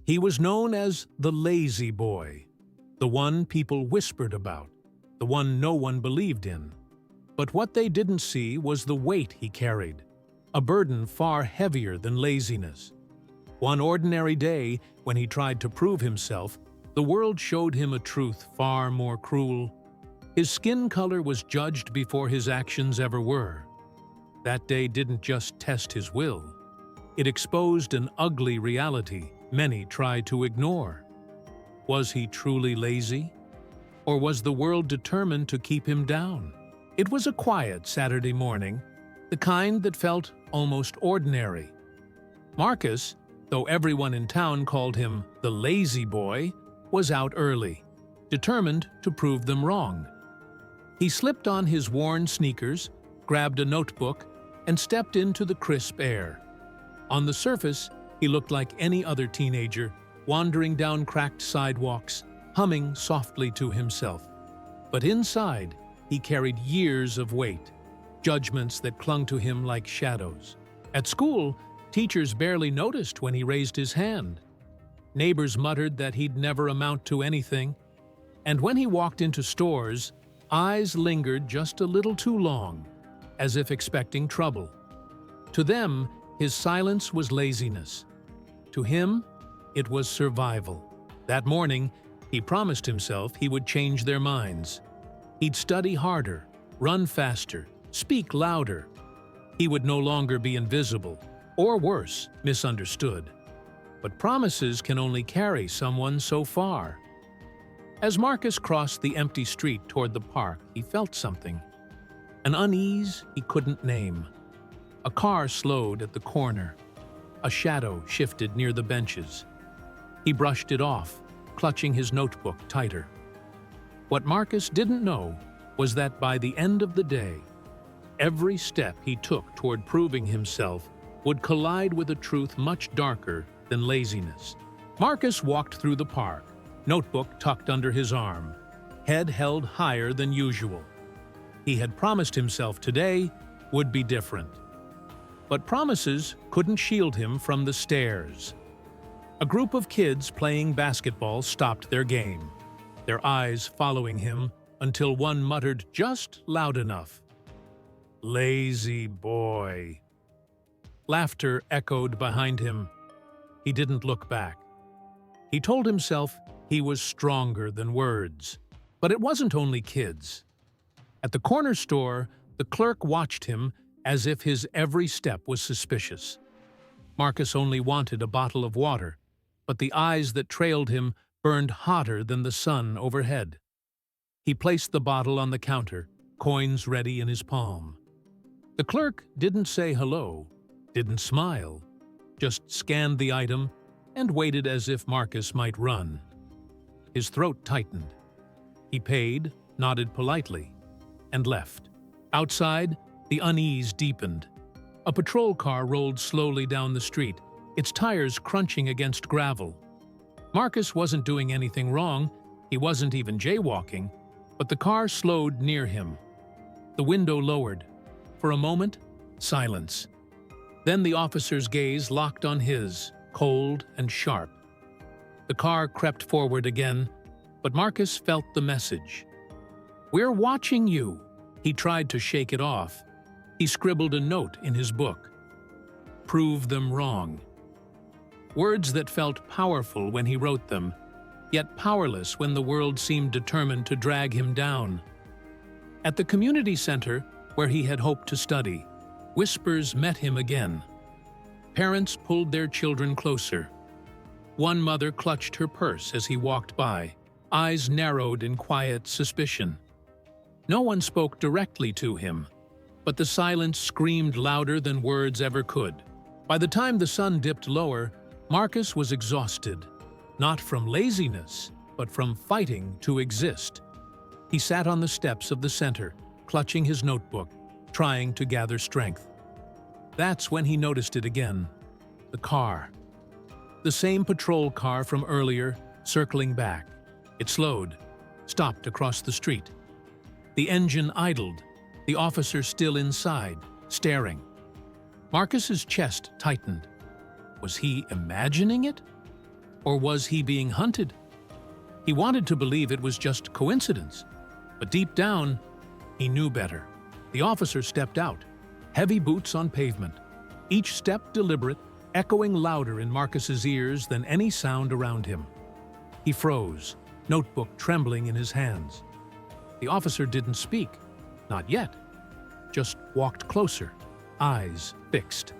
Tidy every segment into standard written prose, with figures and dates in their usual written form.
He was known as the lazy boy, the one people whispered about, the one no one believed in. But what they didn't see was the weight he carried, a burden far heavier than laziness. One ordinary day, when he tried to prove himself, the world showed him a truth far more cruel. His skin color was judged before his actions ever were. That day didn't just test his will. It exposed an ugly reality many tried to ignore. Was he truly lazy? Or was the world determined to keep him down? It was a quiet Saturday morning, the kind that felt almost ordinary. Marcus, though everyone in town called him the lazy boy, was out early, determined to prove them wrong. He slipped on his worn sneakers, grabbed a notebook, and stepped into the crisp air. On the surface, he looked like any other teenager, wandering down cracked sidewalks, humming softly to himself. But inside, he carried years of weight, judgments that clung to him like shadows. At school, teachers barely noticed when he raised his hand. Neighbors muttered that he'd never amount to anything. And when he walked into stores, eyes lingered just a little too long, as if expecting trouble. To them, his silence was laziness. To him, it was survival. That morning, he promised himself he would change their minds. He'd study harder, run faster, speak louder. He would no longer be invisible, or worse, misunderstood. But promises can only carry someone so far. As Marcus crossed the empty street toward the park, he felt something. An unease he couldn't name. A car slowed at the corner. A shadow shifted near the benches. He brushed it off, clutching his notebook tighter. What Marcus didn't know was that by the end of the day, every step he took toward proving himself would collide with a truth much darker than laziness. Marcus walked through the park, notebook tucked under his arm, head held higher than usual. He had promised himself today would be different. But promises couldn't shield him from the stares. A group of kids playing basketball stopped their game, their eyes following him until one muttered just loud enough, "Lazy boy." Laughter echoed behind him. He didn't look back. He told himself he was stronger than words. But it wasn't only kids. At the corner store, the clerk watched him as if his every step was suspicious. Marcus only wanted a bottle of water, but the eyes that trailed him burned hotter than the sun overhead. He placed the bottle on the counter, coins ready in his palm. The clerk didn't say hello, didn't smile, just scanned the item and waited as if Marcus might run. His throat tightened. He paid, nodded politely, and left. Outside, the unease deepened. A patrol car rolled slowly down the street, its tires crunching against gravel. Marcus wasn't doing anything wrong, he wasn't even jaywalking, but the car slowed near him. The window lowered. For a moment, silence. Then the officer's gaze locked on his, cold and sharp. The car crept forward again, but Marcus felt the message. "We're watching you." He tried to shake it off. He scribbled a note in his book. "Prove them wrong." Words that felt powerful when he wrote them, yet powerless when the world seemed determined to drag him down. At the community center, where he had hoped to study, whispers met him again. Parents pulled their children closer. One mother clutched her purse as he walked by, eyes narrowed in quiet suspicion. No one spoke directly to him, but the silence screamed louder than words ever could. By the time the sun dipped lower, Marcus was exhausted, not from laziness, but from fighting to exist. He sat on the steps of the center, clutching his notebook, trying to gather strength. That's when he noticed it again. The car. The same patrol car from earlier, circling back. It slowed, stopped across the street. The engine idled, the officer still inside, staring. Marcus's chest tightened. Was he imagining it? Or was he being hunted? He wanted to believe it was just coincidence, but deep down, he knew better. The officer stepped out, heavy boots on pavement, each step deliberate, echoing louder in Marcus's ears than any sound around him. He froze, notebook trembling in his hands. The officer didn't speak, not yet, just walked closer, eyes fixed.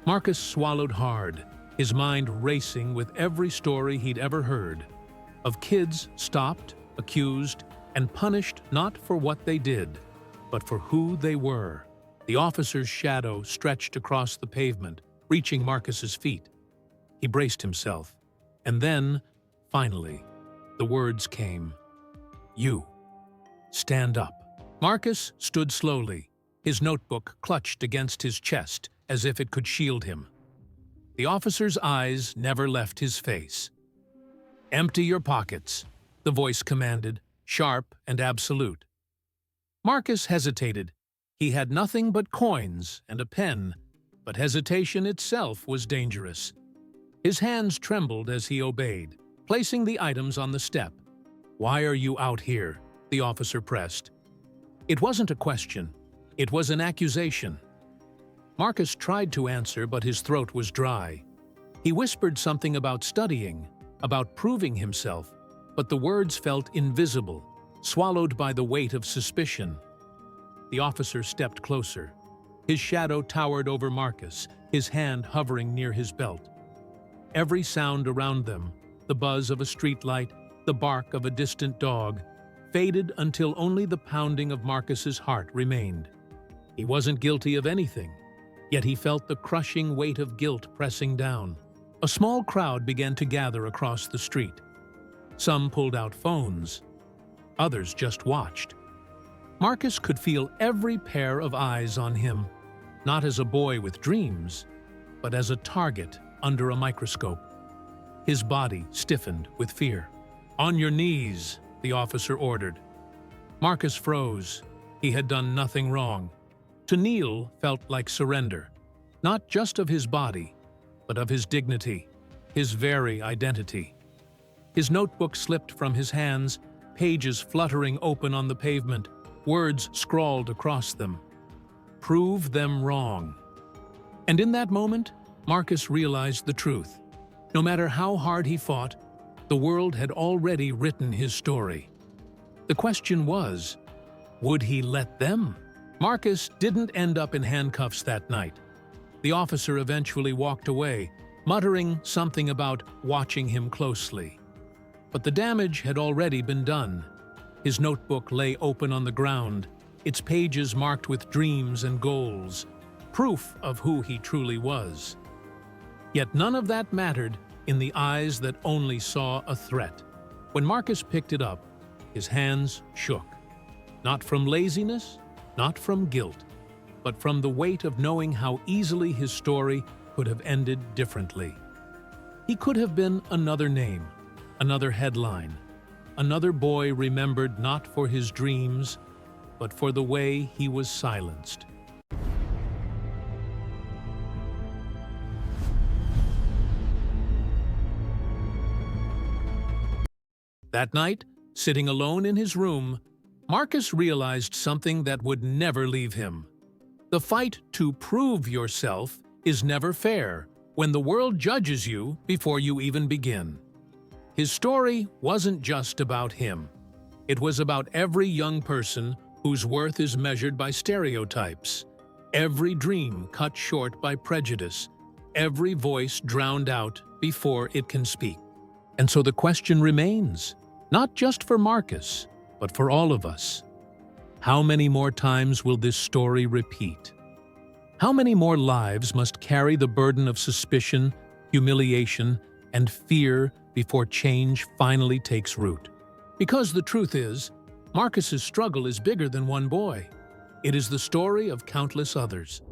Marcus swallowed hard, his mind racing with every story he'd ever heard, of kids stopped, accused, and punished not for what they did, but for who they were. The officer's shadow stretched across the pavement, reaching Marcus's feet. He braced himself, and then, finally, the words came. "You. Stand up." Marcus stood slowly, his notebook clutched against his chest as if it could shield him. The officer's eyes never left his face. "Empty your pockets," the voice commanded, sharp and absolute. Marcus hesitated. He had nothing but coins and a pen, but hesitation itself was dangerous. His hands trembled as he obeyed, placing the items on the step. "Why are you out here?" the officer pressed. It wasn't a question. It was an accusation. Marcus tried to answer, but his throat was dry. He whispered something about studying, about proving himself, but the words felt invisible, swallowed by the weight of suspicion. The officer stepped closer. His shadow towered over Marcus, his hand hovering near his belt. Every sound around them, the buzz of a streetlight, the bark of a distant dog, faded until only the pounding of Marcus's heart remained. He wasn't guilty of anything, yet he felt the crushing weight of guilt pressing down. A small crowd began to gather across the street. Some pulled out phones. Others just watched. Marcus could feel every pair of eyes on him, not as a boy with dreams, but as a target under a microscope. His body stiffened with fear. "On your knees," the officer ordered. Marcus froze. He had done nothing wrong. To kneel felt like surrender, not just of his body, but of his dignity, his very identity. His notebook slipped from his hands, pages fluttering open on the pavement, words scrawled across them. "Prove them wrong." And in that moment, Marcus realized the truth. No matter how hard he fought, the world had already written his story. The question was, would he let them? Marcus didn't end up in handcuffs that night. The officer eventually walked away, muttering something about watching him closely. But the damage had already been done. His notebook lay open on the ground, its pages marked with dreams and goals, proof of who he truly was. Yet none of that mattered in the eyes that only saw a threat. When Marcus picked it up, his hands shook. Not from laziness, not from guilt, but from the weight of knowing how easily his story could have ended differently. He could have been another name, another headline, another boy remembered not for his dreams, but for the way he was silenced. That night, sitting alone in his room, Marcus realized something that would never leave him. The fight to prove yourself is never fair when the world judges you before you even begin. His story wasn't just about him. It was about every young person whose worth is measured by stereotypes, every dream cut short by prejudice, every voice drowned out before it can speak. And so the question remains, not just for Marcus, but for all of us. How many more times will this story repeat? How many more lives must carry the burden of suspicion, humiliation, and fear before change finally takes root? Because the truth is, Marcus's struggle is bigger than one boy. It is the story of countless others,